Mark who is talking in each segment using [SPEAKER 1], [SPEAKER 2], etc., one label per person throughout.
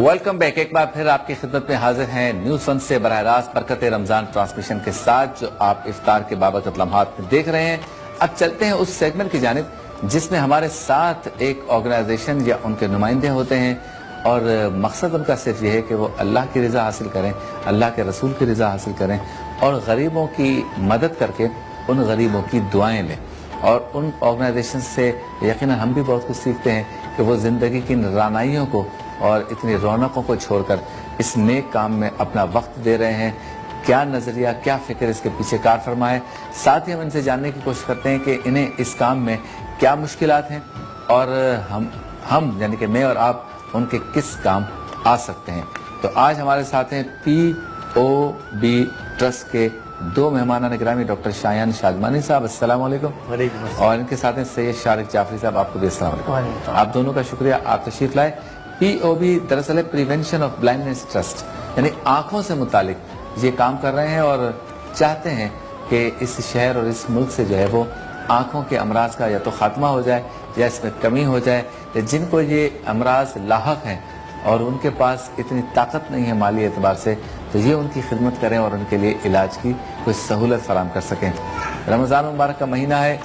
[SPEAKER 1] Welcome back, ایک بار پھر آپ کی خدمت میں حاضر ہیں نیوز ون سے براہ راست برکت رمضان ٹرانسمیشن کے ساتھ، جو آپ افطار کے بابرکت لمحات میں دیکھ رہے ہیں۔ اب چلتے ہیں اس سیگمنٹ کی جانب جس میں ہمارے ساتھ ایک آرگنائزیشن یا ان کے نمائندے ہوتے ہیں، اور مقصد ان کا صرف یہ ہے کہ وہ اللہ کی رضا حاصل کریں، اللہ کے رسول کی رضا حاصل کریں، اور غریبوں کی مدد کر کے ان غریبوں کی دعائیں لیں۔ اور ان آرگنائزیشن سے یقیناً ہم بھی بہت کچھ سیکھتے ہیں کہ وہ زندگی کی رعنائیوں کو اور اتنی رونقوں کو چھوڑ کر اس نیک کام میں اپنا وقت دے رہے ہیں۔ کیا نظریہ، کیا فکر اس کے پیچھے کار فرما ہے، ساتھ ہی ہم ان سے جاننے کی کوشش کرتے ہیں کہ انہیں اس کام میں کیا مشکلات ہیں، اور ہم یعنی کہ میں اور آپ ان کے کس کام آ سکتے ہیں۔ تو آج ہمارے ساتھ ہیں POB ٹرسٹ کے دو مہمانان گرامی، ڈاکٹر شایان شادمانی صاحب، السلام علیکم، اور ان کے ساتھ ہیں سید شارق جعفری صاحب، آپ کو بھی السلام علیکم۔ آپ دونوں کا شکریہ، آپ تشریف لائے۔ POB دراصل پریونشن آف بلائنڈنس ٹرسٹ، یعنی آنکھوں سے متعلق یہ کام کر رہے ہیں، اور چاہتے ہیں کہ اس شہر اور اس ملک سے جو ہے وہ آنکھوں کے امراض کا یا تو خاتمہ ہو جائے یا اس میں کمی ہو جائے، یا جن کو یہ امراض لاحق ہیں اور ان کے پاس اتنی طاقت نہیں ہے مالی اعتبار سے، تو یہ ان کی خدمت کریں اور ان کے لیے علاج کی کوئی سہولت فراہم کر سکیں۔ رمضان مبارک کا مہینہ ہے،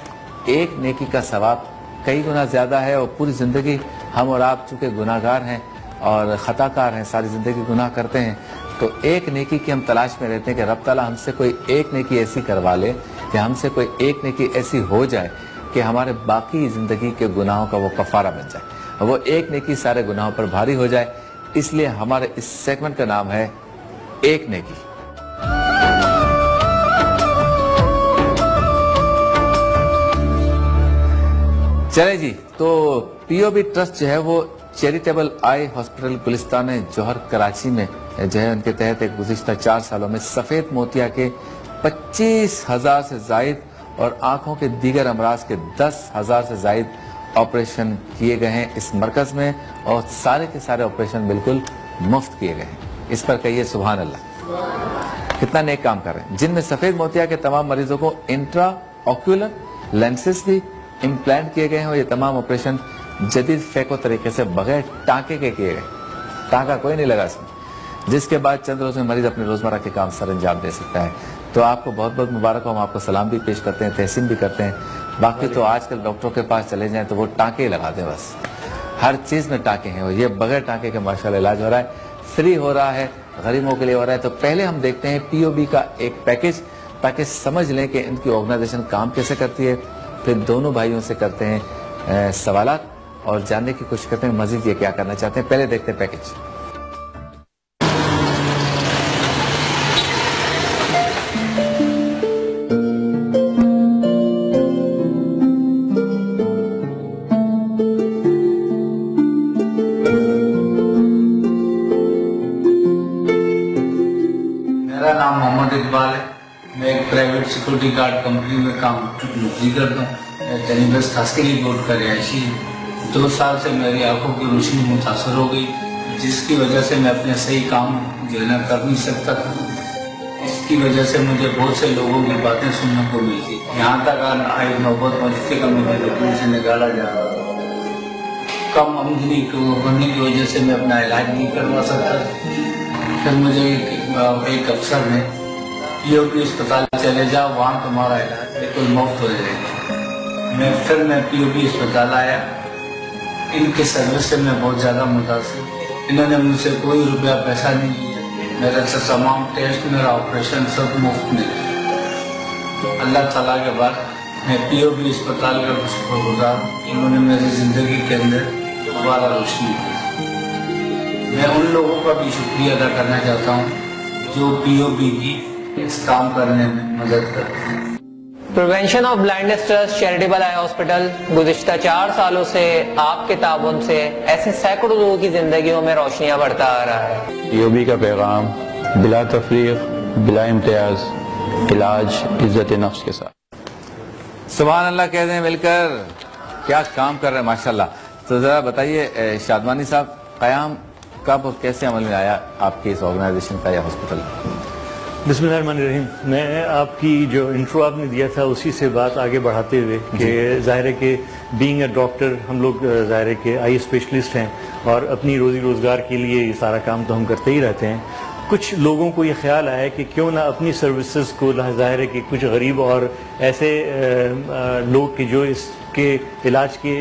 [SPEAKER 1] ایک نیکی کا ثواب کئی گنا زیادہ ہے، اور پوری زندگی ہم اور آپ چونکہ گناہ گار ہیں اور خطا کار ہیں، ساری زندگی گناہ کرتے ہیں، تو ایک نیکی کی ہم تلاش میں رہتے ہیں کہ رب تعالیٰ ہم سے کوئی ایک نیکی ایسی کروا لے، کہ ہم سے کوئی ایک نیکی ایسی ہو جائے کہ ہمارے باقی زندگی کے گناہوں کا وہ کفارہ بن جائے، اور وہ ایک نیکی سارے گناہوں پر بھاری ہو جائے۔ اس لیے ہمارے اس سیگمنٹ کا نام ہے ایک نیکی۔ چلیں جی، تو POB ٹرسٹ جو ہے وہ چیریٹیبل آئی ہاسپٹل گلستان جوہر کراچی میں جو ہے ان کے تحت ایک گزشتہ 4 سالوں میں سفید موتیا کے 25,000 سے زائد اور آنکھوں کے دیگر امراض کے 10,000 سے زائد آپریشن کیے گئے ہیں اس مرکز میں، اور سارے کے سارے آپریشن بالکل مفت کیے گئے ہیں۔ اس پر کہیے سبحان اللہ، کتنا نیک کام کر رہے ہیں۔ جن میں سفید موتیا کے تمام مریضوں کو انٹرا آکولر لینسز بھی امپلانٹ کیے گئے ہیں، اور یہ تمام آپریشن جدید فیکو طریقے سے بغیر ٹانکے کے کیے گئے، ٹانکا کوئی نہیں لگا اس میں، جس کے بعد چند روز میں مریض اپنے روزمرہ کے کام سر انجام دے سکتا ہے۔ تو آپ کو بہت بہت مبارک ہو، ہم آپ کو سلام بھی پیش کرتے ہیں، تحسین بھی کرتے ہیں۔ باقی تو آج کل ڈاکٹروں کے پاس چلے جائیں تو وہ ٹانکے ہی لگا دیں، بس ہر چیز میں ٹانکے ہیں، اور یہ بغیر ٹانکے کے ماشاءاللہ علاج ہو رہا ہے، فری ہو رہا ہے، غریبوں کے لیے ہو رہا ہے۔ تو پہلے ہم دیکھتے ہیں POB کا ایک پیکج، تاکہ سمجھ لیں کہ ان کی آرگنائزیشن کام کیسے کرتی ہے۔ پھر دونوں بھائیوں سے کرتے ہیں سوالات اور جاننے کی کوشش کرتے ہیں مزید یہ کیا کرنا چاہتے ہیں۔ پہلے دیکھتے ہیں پیکج۔
[SPEAKER 2] میرا نام محمد اقبال ہے، میں ایک پرائیویٹ سیکورٹی گارڈ کمپنی میں کام نوکری کرتا ہوں۔ میں تنیبس تھاسکلی بورڈ کا رہائشی ہوں۔ 2 سال سے میری آنکھوں کی روشنی متاثر ہو گئی، جس کی وجہ سے میں اپنے صحیح کام جو ہے نا کر نہیں سکتا تھا۔ اس کی وجہ سے مجھے بہت سے لوگوں کی باتیں سننے کو ملتی، یہاں تک آئی نوبت پہنچتی کہ مجھے دل سے نکالا جا رہا تھا۔ کم آمدنی ہونے کی وجہ سے میں اپنا علاج نہیں کروا سکتا۔ پھر مجھے ایک افسر نے POB اسپتال چلے جاؤ، وہاں تمہارا علاج بالکل مفت ہو جائے گا۔ میں POB اسپتال آیا، ان کی سروس سے میں بہت زیادہ متاثر۔ انہوں نے مجھ سے کوئی روپیہ پیسہ نہیں لیا، میرا تمام ٹیسٹ، میرا آپریشن سب مفت میں۔ اللہ تعالیٰ کے بعد میں POB اسپتال کا شکر گزار ہوں، انہوں نے میری زندگی کے اندر دوبارہ روشنی کی۔ میں ان لوگوں کا بھی شکریہ ادا کرنا چاہتا ہوں جو POB کی اس کام کرنے میں مدد کرتے ہیں۔
[SPEAKER 3] Prevention of blindness trust charitable I hospital گزشتہ 4 سالوں سے آپ کے تعاون سے ایسے سینکڑوں لوگوں کی زندگیوں میں روشنیاں بڑھتا آ رہا ہے۔
[SPEAKER 4] POB کا پیغام بلا تفریق، بلا امتیاز، علاج عزت نفس کے ساتھ۔
[SPEAKER 1] سبحان اللہ کہہ دیں مل کر، کیا کام کر رہے ہیں ماشاءاللہ۔ تو ذرا بتائیے شادمانی صاحب، قیام کب اور کیسے عمل میں آیا آپ کی اس آرگنائزیشن کا یا ہاسپٹل؟
[SPEAKER 5] बिस्मिल्लाहिर्रहमानिर्रहीम। मैं आपकी जो इंट्रो आपने दिया था उसी से बात आगे बढ़ाते हुए कि ज़ाहिर है कि बीइंग अ डॉक्टर हम लोग ज़ाहिर है कि आई स्पेशलिस्ट हैं और अपनी रोज़ी रोज़गार के लिए ये सारा काम तो हम करते ही रहते हैं। कुछ लोगों को ये ख्याल आया कि क्यों ना अपनी सर्विसेज को ज़ाहिर है कि कुछ गरीब और ऐसे लोग के जो इसके इलाज के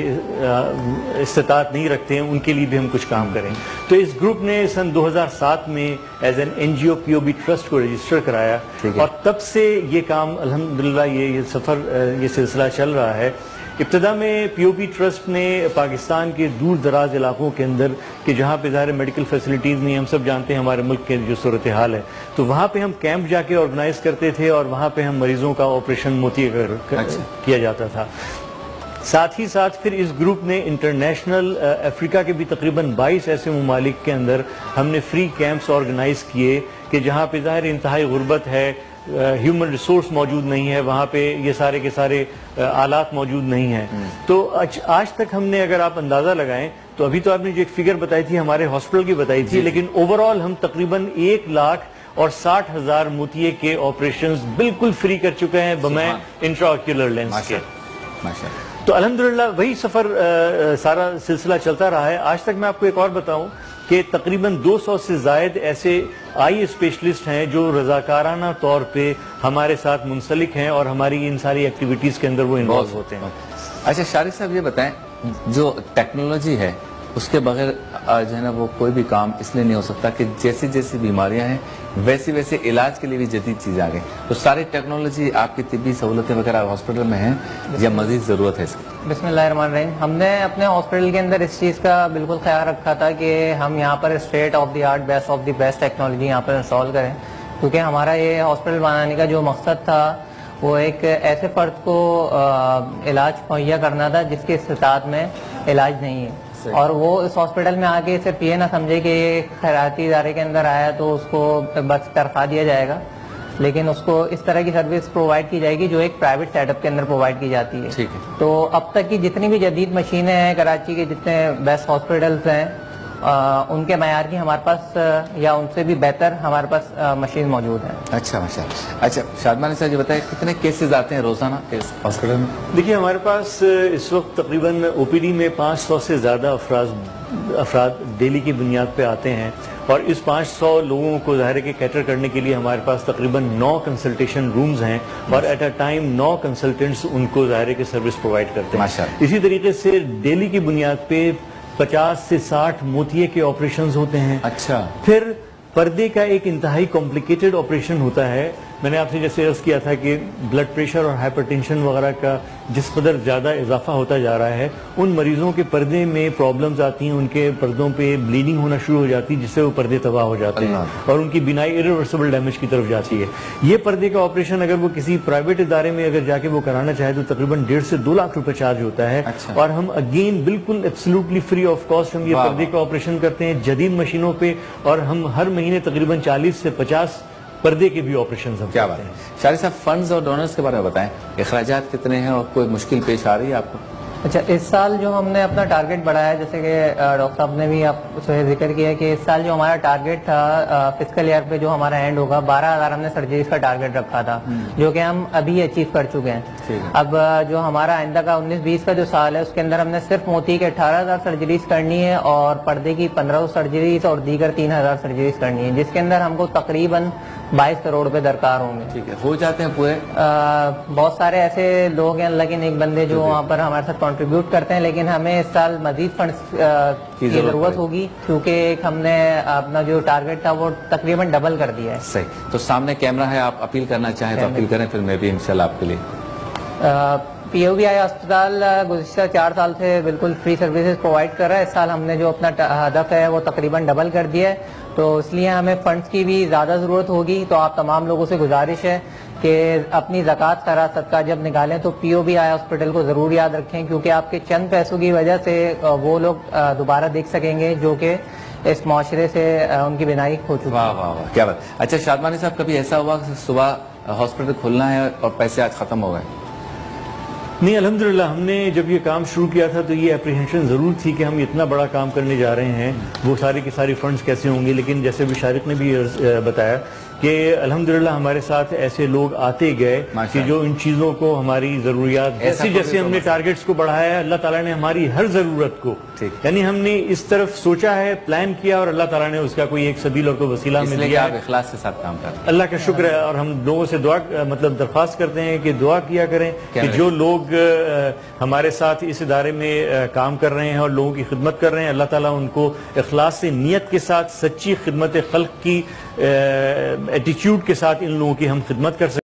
[SPEAKER 5] इस्तात नहीं रखते हैं उनके लिए भी हम कुछ काम करें। तो इस ग्रुप ने सन 2007 में as an NGO POB trust को रजिस्टर कराया और तब से ये काम अल्हम्दुलिल्लाह ये सफ़र ये सिलसिला चल रहा है। इब्तदा में POB ट्रस्ट ने पाकिस्तान के दूर दराज इलाकों के अंदर कि जहाँ पे ज़ाहिर मेडिकल फैसिलिटीज़ नहीं, हम सब जानते हैं हमारे मुल्क के जो सूरत हाल है, तो वहाँ पे हम कैंप जाके ऑर्गेनाइज करते थे और वहाँ पे हम मरीज़ों का ऑपरेशन मोती किया जाता था। साथ ही साथ फिर इस ग्रुप ने इंटरनेशनल अफ्रीका के भी तकरीबन 22 ऐसे ममालिक के अंदर हमने फ्री कैंप्स ऑर्गेनाइज किए कि जहाँ पे ज़ाहिर इंतहाई गुर्बत है, ह्यूमन रिसोर्स मौजूद नहीं है, वहाँ पे ये सारे के सारे आलात मौजूद नहीं हैं। तो आज तक हमने, अगर आप अंदाज़ा लगाएं, तो अभी तो आपने जो एक फिगर बताई थी हमारे हॉस्पिटल की बताई थी, लेकिन ओवरऑल हम तकरीबन 1,60,000 मोतिये के ऑपरेशंस बिल्कुल फ्री कर चुके हैं बमै इंट्राऑक्यूलर लेंस के। तो अल्हम्दुलिल्लाह वही सफ़र सारा सिलसिला चलता रहा है। आज तक मैं आपको एक और बताऊं कि तकरीबन 200 से ज़ायद ऐसे आई स्पेशलिस्ट हैं जो रज़ाकाराना तौर पे हमारे साथ मुंसलिक हैं और हमारी इन सारी एक्टिविटीज़ के अंदर वो इन्वॉल्व होते हैं।
[SPEAKER 1] अच्छा शारिक साहब, ये बताएं, जो टेक्नोलॉजी है उसके बगैर जो है ना वो कोई भी काम इसलिए नहीं हो सकता कि जैसी जैसी बीमारियां हैं वैसे वैसे इलाज के लिए भी जदीद चीज़ आ गई। तो सारी टेक्नोलॉजी आपकी तिब्बी सहूलतें वगैरह हॉस्पिटल में हैं या मजीद ज़रूरत है इसकी?
[SPEAKER 3] बिस्मिल्लाहिर्रहमानिर्रहीम। हमने अपने हॉस्पिटल के अंदर इस चीज़ का बिल्कुल ख्याल रखा था कि हम यहाँ पर state of the art best of the best technology यहाँ पर इंस्टॉल करें, क्योंकि हमारा ये हॉस्पिटल बनाने का जो मकसद था वो एक ऐसे फर्द को इलाज मुहैया करना था जिसके इस्तात में इलाज नहीं है, और वो इस हॉस्पिटल में आके सिर्फ ये ना समझे कि ये खैराती इदारे के अंदर आया तो उसको बस तनख्वाह दिया जाएगा, लेकिन उसको इस तरह की सर्विस प्रोवाइड की जाएगी जो एक प्राइवेट सेटअप के अंदर प्रोवाइड की जाती है।
[SPEAKER 1] ठीक है।
[SPEAKER 3] तो अब तक की जितनी भी जदीद मशीनें हैं, कराची के जितने बेस्ट हॉस्पिटल्स हैं, उनके मयार की हमारे पास या उनसे भी बेहतर हमारे पास मशीन मौजूद है। अच्छा
[SPEAKER 1] माशाअल्लाह। अच्छा शादमानी साहब, ये बताएं कितने केसेस आते हैं रोजाना इस हॉस्पिटल में?
[SPEAKER 5] देखिए हमारे पास इस वक्त तकरीबन OPD में 500 से ज़्यादा अफराद डेली की बुनियाद पे आते हैं और इस 500 लोगों को ज़ाहिर के कैटर करने के लिए हमारे पास तकरीबन 9 कंसल्टेशन रूम्स हैं और एट अ टाइम 9 कंसल्टेंट्स उनको ज़ाहिर के सर्विस प्रोवाइड करते हैं। इसी तरीके से डेली की बुनियाद पे 50 से 60 मोतिये के ऑपरेशंस होते हैं।
[SPEAKER 1] अच्छा।
[SPEAKER 5] फिर पर्दे का एक इंतहाई कॉम्प्लिकेटेड ऑपरेशन होता है। मैंने आपसे जैसे अर्ज किया था कि ब्लड प्रेशर और हाइपरटेंशन वगैरह का जिस कदर ज़्यादा इजाफा होता जा रहा है, उन मरीजों के पर्दे में प्रॉब्लम्स आती हैं, उनके पर्दों पे ब्लीडिंग होना शुरू हो जाती है जिससे वो पर्दे तबाह हो जाते हैं और उनकी बिनाई इरिवर्सिबल डैमेज की तरफ जाती है। ये पर्दे का ऑपरेशन अगर वो किसी प्राइवेट इदारे में अगर जाके वो कराना चाहे तो तकरीबन 1.5 से 2 लाख रुपए चार्ज होता है।
[SPEAKER 1] अच्छा।
[SPEAKER 5] और हम अगेन बिल्कुल एब्सोल्युटली फ्री ऑफ कॉस्ट हम ये पर्दे का ऑपरेशन करते हैं जदीद मशीनों पे, और हम हर महीने तकरीबन 40 से 50 पर्दे के भी ऑपरेशन हम
[SPEAKER 1] क्या बात है। शारिक साहब, फंड्स और डोनर्स के बारे में बताएं, अखराजात कितने हैं और कोई मुश्किल पेश आ रही है आपको?
[SPEAKER 3] अच्छा, इस साल जो हमने अपना टारगेट बढ़ाया, जैसे कि डॉक्टर साहब ने भी आपसे जिक्र किया कि इस साल जो हमारा टारगेट था फिस्कल ईयर पे जो हमारा एंड होगा, 12,000 हमने सर्जरीज का टारगेट रखा था, जो कि हम अभी अचीव कर चुके हैं। अब जो हमारा आइंदा का 19-20 का जो साल है उसके अंदर हमने सिर्फ मोती के 18,000 सर्जरीज करनी है और पर्दे की 1500 सर्जरीज और दीगर 3,000 सर्जरीज करनी है, जिसके अंदर हमको तकरीबन 22 करोड़ रुपए दरकार होंगे।
[SPEAKER 1] ठीक है, हो जाते हैं पूरे?
[SPEAKER 3] बहुत सारे ऐसे लोग हैं, लेकिन एक बंदे जो वहाँ पर हमारे साथ कंट्रीब्यूट करते हैं, लेकिन हमें इस साल मजीद फंड्स की जरूरत होगी, क्योंकि एक हमने अपना जो टारगेट था वो तकरीबन डबल कर दिया है।
[SPEAKER 1] सही। तो सामने कैमरा है, आप अपील करना चाहें तो अपील करें, फिर मैं भी इंशाल्लाह आपके लिए।
[SPEAKER 3] POB आई अस्पताल गुज़िश्ता 4 साल से बिल्कुल फ्री सर्विसेज प्रोवाइड कर रहा है। इस साल हमने जो अपना हदफ है वो तकरीबन डबल कर दिया है, तो इसलिए हमें फंड्स की भी ज़्यादा ज़रूरत होगी। तो आप तमाम लोगों से गुजारिश है कि अपनी ज़कात खैरात सदका जब निकालें तो POB आई हॉस्पिटल को ज़रूर याद रखें, क्योंकि आपके चंद पैसों की वजह से वो लोग दोबारा देख सकेंगे जो कि इस माशरे से उनकी बिनाई हो चुकी है।
[SPEAKER 1] वाह वाह वाह, क्या बात। अच्छा शादमानी साहब, कभी ऐसा हुआ कि सुबह हॉस्पिटल खुलना है और पैसे आज ख़त्म हो गए?
[SPEAKER 5] नहीं, अल्हम्दुलिल्लाह हमने जब ये काम शुरू किया था तो ये एप्रीहेंशन ज़रूर थी कि हम इतना बड़ा काम करने जा रहे हैं, वो सारे के सारे फंड्स कैसे होंगे, लेकिन जैसे भी शारिक ने भी बताया کہ الحمدللہ ہمارے ساتھ ایسے لوگ آتے گئے کہ جو ان چیزوں کو ہماری ضروریات جیسے ہم نے ٹارگٹس کو بڑھایا ہے، اللہ تعالیٰ نے ہماری ہر ضرورت کو یعنی ہم نے اس طرف سوچا ہے، پلان کیا، اور اللہ تعالیٰ نے اس کا کوئی ایک سبیل اور کوئی وسیلہ ہمیں دیا ہے۔
[SPEAKER 1] اخلاص کے ساتھ کام کریں،
[SPEAKER 5] اللہ کا شکر ہے، اور ہم لوگوں سے دعا مطلب درخواست کرتے ہیں کہ دعا کیا کریں کہ جو لوگ ہمارے ساتھ اس ادارے میں کام کر رہے ہیں اور لوگوں کی خدمت کر رہے ہیں، اللہ تعالیٰ ان کو اخلاص سے، نیت کے ساتھ، سچی خدمت خلق کی ایٹیچیوڈ کے ساتھ ان لوگوں کی ہم خدمت کر سکیں۔